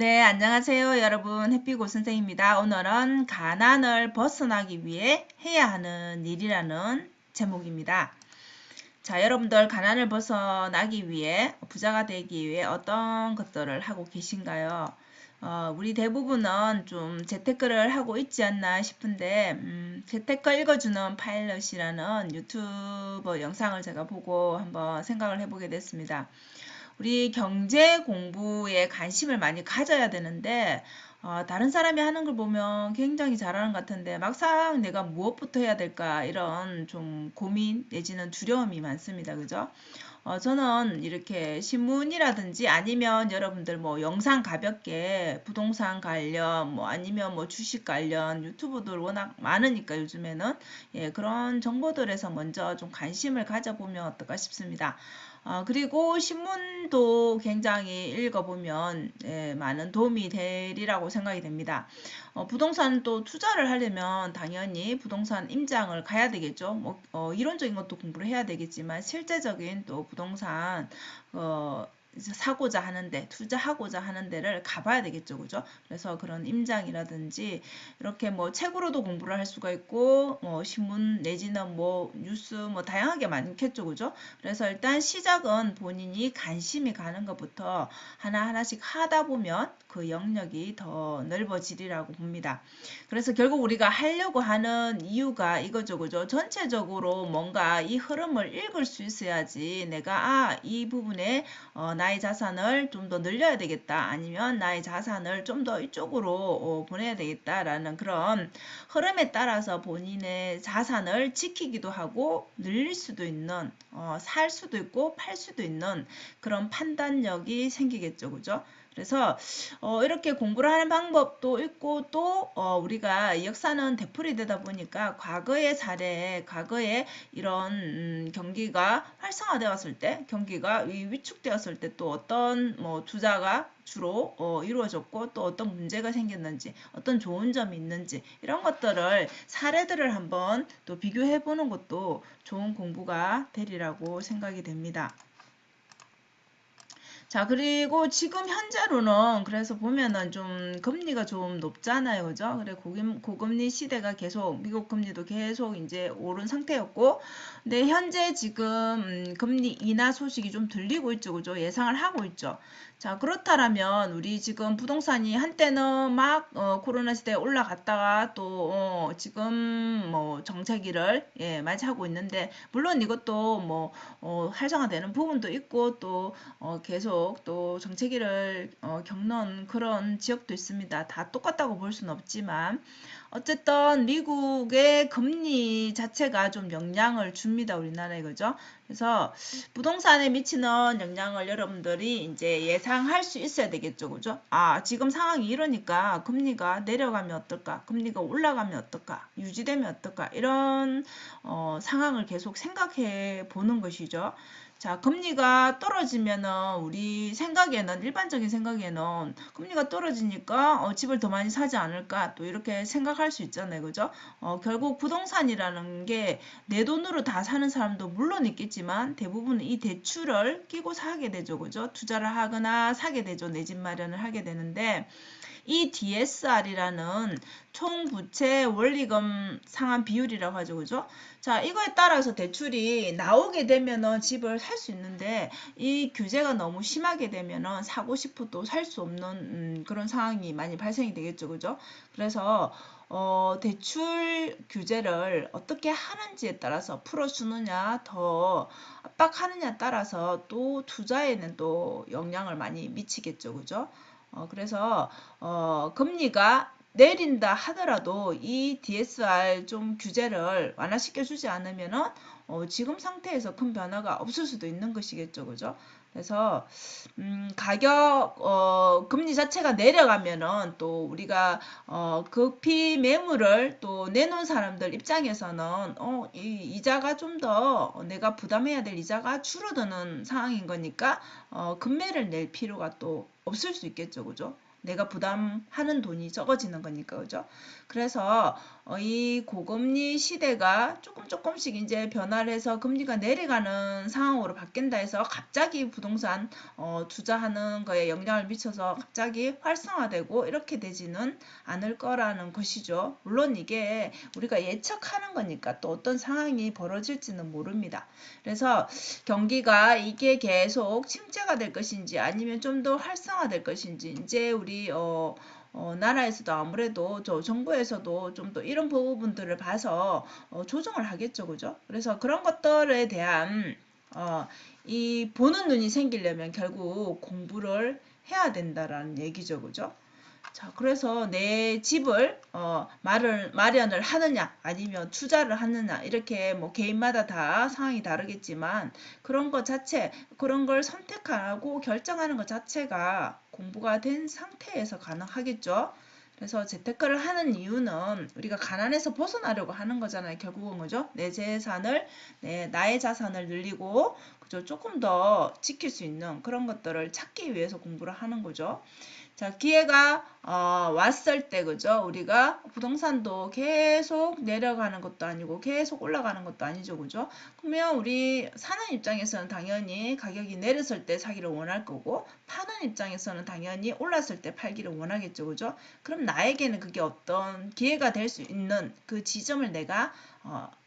네, 안녕하세요, 여러분. 햇빛고 선생입니다. 오늘은 가난을 벗어나기 위해 해야 하는 일이라는 제목입니다. 자, 여러분들 가난을 벗어나기 위해 부자가 되기 위해 어떤 것들을 하고 계신가요? 우리 대부분은 좀 재테크를 하고 있지 않나 싶은데 재테크 읽어주는 파일럿이라는 유튜브 영상을 제가 보고 한번 생각을 해보게 됐습니다. 우리 경제 공부에 관심을 많이 가져야 되는데 다른 사람이 하는 걸 보면 굉장히 잘하는 것 같은데 막상 내가 무엇부터 해야 될까 이런 좀 고민 내지는 두려움이 많습니다. 그죠? 저는 이렇게 신문이라든지 아니면 여러분들 뭐 영상 가볍게 부동산 관련 뭐 아니면 뭐 주식 관련 유튜브들 워낙 많으니까 요즘에는 그런 정보들에서 먼저 좀 관심을 가져보면 어떨까 싶습니다. 그리고 신문도 굉장히 읽어보면 많은 도움이 되리라고 생각이 됩니다. 부동산 또 투자를 하려면 당연히 부동산 임장을 가야 되겠죠. 뭐, 이론적인 것도 공부를 해야 되겠지만 실제적인 또 부동산 사고자 하는데 투자하고자 하는 데를 가봐야 되겠죠. 그죠? 그래서 그런 임장이라든지 이렇게 뭐 책으로도 공부를 할 수가 있고 신문 내지는 뭐 뉴스 뭐 다양하게 많겠죠. 그죠? 그래서 일단 시작은 본인이 관심이 가는 것부터 하나하나씩 하다 보면 그 영역이 더 넓어지리라고 봅니다. 그래서 결국 우리가 하려고 하는 이유가 이거죠. 그죠? 전체적으로 뭔가 이 흐름을 읽을 수 있어야지 내가 이 부분에 나의 자산을 좀 더 늘려야 되겠다. 아니면 나의 자산을 좀 더 이쪽으로 보내야 되겠다라는 그런 흐름에 따라서 본인의 자산을 지키기도 하고 늘릴 수도 있는 살 수도 있고 팔 수도 있는 그런 판단력이 생기겠죠. 그죠? 그래서 이렇게 공부를 하는 방법도 있고 또 우리가 역사는 되풀이되다 보니까 과거의 사례, 과거에 이런 경기가 활성화되었을 때, 경기가 위축되었을 때 또 어떤 뭐 투자가 주로 이루어졌고 또 어떤 문제가 생겼는지 어떤 좋은 점이 있는지 이런 것들을 사례들을 한번 또 비교해 보는 것도 좋은 공부가 되리라고 생각이 됩니다. 자, 그리고 지금 현재로는 그래서 보면은 좀 금리가 좀 높잖아요. 그죠? 그래, 고금리 시대가 계속, 미국 금리도 계속 이제 오른 상태였고, 근데 현재 지금 금리 인하 소식이 좀 들리고 있죠. 그죠? 예상을 하고 있죠. 자, 그렇다면 우리 지금 부동산이 한때는 막 코로나 시대에 올라갔다가 또 지금 뭐 정체기를 맞이하고 있는데 물론 이것도 뭐 활성화되는 부분도 있고 또 계속 또 정체기를 겪는 그런 지역도 있습니다. 다 똑같다고 볼 수는 없지만 어쨌든 미국의 금리 자체가 좀 영향을 줍니다. 우리나라에 그죠? 그래서 부동산에 미치는 영향을 여러분들이 이제 예상할 수 있어야 되겠죠. 그죠? 지금 상황이 이러니까 금리가 내려가면 어떨까? 금리가 올라가면 어떨까? 유지되면 어떨까? 이런 상황을 계속 생각해 보는 것이죠. 자, 금리가 떨어지면은 우리 생각에는 일반적인 생각에는 금리가 떨어지니까 집을 더 많이 사지 않을까 또 이렇게 생각할 수 있잖아요. 그죠? 결국 부동산이라는 게 내 돈으로 다 사는 사람도 물론 있겠지만 대부분 이 대출을 끼고 사게 되죠. 그죠? 투자를 하거나 사게 되죠. 내 집 마련을 하게 되는데 이 DSR이라는 총부채 원리금 상환 비율이라고 하죠. 그죠? 자, 이거에 따라서 대출이 나오게 되면은 집을 살 수 있는데 이 규제가 너무 심하게 되면은 사고 싶어도 살 수 없는 그런 상황이 많이 발생이 되겠죠. 그죠? 그래서 대출 규제를 어떻게 하는지에 따라서 풀어주느냐, 더 압박하느냐에 따라서 또 투자에는 또 영향을 많이 미치겠죠. 그죠? 그래서 금리가 내린다 하더라도 이 DSR 좀 규제를 완화시켜 주지 않으면은 지금 상태에서 큰 변화가 없을 수도 있는 것이겠죠. 그죠? 그래서 가격 금리 자체가 내려가면은 또 우리가 급히 매물을 또 내놓은 사람들 입장에서는 이자가 좀 더 내가 부담해야 될 이자가 줄어드는 상황인 거니까 금매를 낼 필요가 또 없을 수 있겠죠. 그죠? 내가 부담하는 돈이 적어지는 거니까, 그죠? 그래서 이 고금리 시대가 조금씩 이제 변화를 해서 금리가 내려가는 상황으로 바뀐다 해서 갑자기 부동산 투자하는 거에 영향을 미쳐서 갑자기 활성화되고 이렇게 되지는 않을 거라는 것이죠. 물론 이게 우리가 예측하는 거니까 또 어떤 상황이 벌어질지는 모릅니다. 그래서 경기가 이게 계속 침체가 될 것인지 아니면 좀 더 활성화될 것인지 이제 우리 나라에서도 아무래도 정부에서도 좀 더 이런 부분들을 봐서 조정을 하겠죠, 그죠? 그래서 그런 것들에 대한 이 보는 눈이 생기려면 결국 공부를 해야 된다라는 얘기죠, 그죠? 자, 그래서 내 집을 마련을 하느냐 아니면 투자를 하느냐 이렇게 뭐 개인마다 다 상황이 다르겠지만 그런 것 자체 그런 걸 선택하고 결정하는 것 자체가 공부가 된 상태에서 가능하겠죠. 그래서 재테크를 하는 이유는 우리가 가난에서 벗어나려고 하는 거잖아요. 결국은 그죠? 내 재산을 나의 자산을 늘리고 그죠? 조금 더 지킬 수 있는 그런 것들을 찾기 위해서 공부를 하는 거죠. 자, 기회가 왔을 때 그죠? 우리가 부동산도 계속 내려가는 것도 아니고 계속 올라가는 것도 아니죠, 그죠? 그러면 우리 사는 입장에서는 당연히 가격이 내렸을 때 사기를 원할 거고 파는 입장에서는 당연히 올랐을 때 팔기를 원하겠죠, 그죠? 그럼 나에게는 그게 어떤 기회가 될 수 있는 그 지점을 내가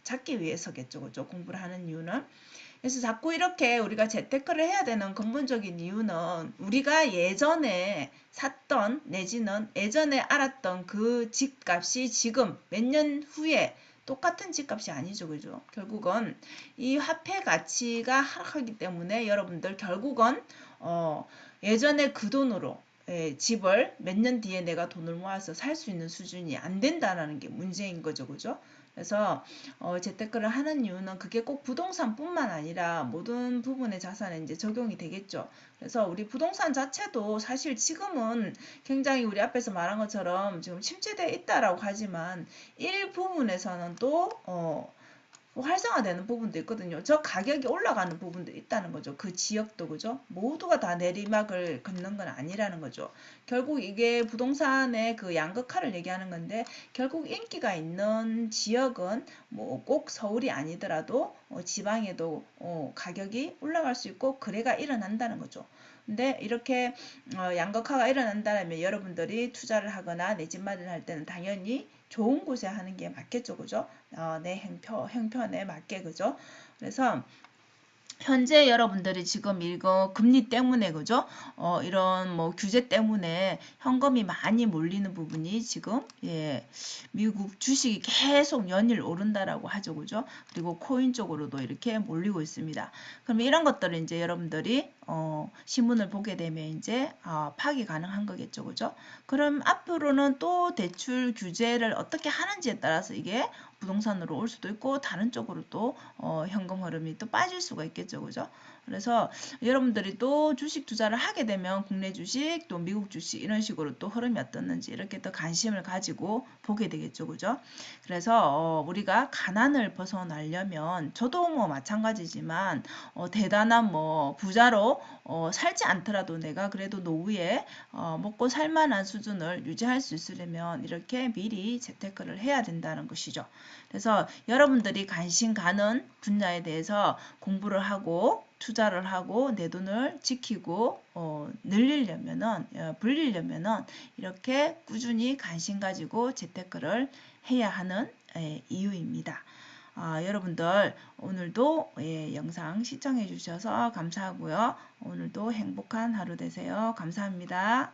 찾기 위해서겠죠, 그죠? 공부를 하는 이유는. 그래서 자꾸 이렇게 우리가 재테크를 해야 되는 근본적인 이유는 우리가 예전에 샀던 내지는 예전에 알았던 그 집값이 지금 몇 년 후에 똑같은 집값이 아니죠, 그죠? 결국은 이 화폐 가치가 하락하기 때문에 여러분들 결국은 예전에 그 돈으로 집을 몇 년 뒤에 내가 돈을 모아서 살 수 있는 수준이 안 된다라는 게 문제인 거죠, 그죠? 그래서 재테크를 하는 이유는 그게 꼭 부동산뿐만 아니라 모든 부분의 자산에 이제 적용이 되겠죠. 그래서 우리 부동산 자체도 사실 지금은 굉장히 우리 앞에서 말한 것처럼 지금 침체되어 있다라고 하지만 일부분에서는 또 활성화되는 부분도 있거든요. 저 가격이 올라가는 부분도 있다는 거죠. 그 지역도 그죠? 모두가 다 내리막을 걷는 건 아니라는 거죠. 결국 이게 부동산의 그 양극화를 얘기하는 건데 결국 인기가 있는 지역은 뭐 꼭 서울이 아니더라도 지방에도 가격이 올라갈 수 있고 거래가 일어난다는 거죠. 근데 이렇게 양극화가 일어난다면 여러분들이 투자를 하거나 내 집 마련할 때는 당연히 좋은 곳에 하는 게 맞겠죠, 그죠? 내 형편에 맞게, 그죠? 그래서 현재 여러분들이 지금 이거 금리 때문에 그죠? 이런 뭐 규제 때문에 현금이 많이 몰리는 부분이 지금 미국 주식이 계속 연일 오른다라고 하죠, 그죠? 그리고 코인 쪽으로도 이렇게 몰리고 있습니다. 그럼 이런 것들을 이제 여러분들이 신문을 보게 되면 이제 파악이 가능한 거겠죠, 그죠? 그럼 앞으로는 또 대출 규제를 어떻게 하는지에 따라서 이게 부동산으로 올 수도 있고 다른 쪽으로 또 현금 흐름이 또 빠질 수가 있겠죠, 그죠? 그래서 여러분들이 또 주식 투자를 하게 되면 국내 주식 또 미국 주식 이런 식으로 또 흐름이 어떻는지 이렇게 또 관심을 가지고 보게 되겠죠, 그죠? 그래서 우리가 가난을 벗어나려면 저도 뭐 마찬가지지만 대단한 뭐 부자로 살지 않더라도 내가 그래도 노후에 먹고 살만한 수준을 유지할 수 있으려면 이렇게 미리 재테크를 해야 된다는 것이죠. 그래서 여러분들이 관심 가는 분야에 대해서 공부를 하고 투자를 하고 내 돈을 지키고 불리려면은 이렇게 꾸준히 관심 가지고 재테크를 해야 하는 이유입니다. 여러분들 오늘도 영상 시청해 주셔서 감사하고요. 오늘도 행복한 하루 되세요. 감사합니다.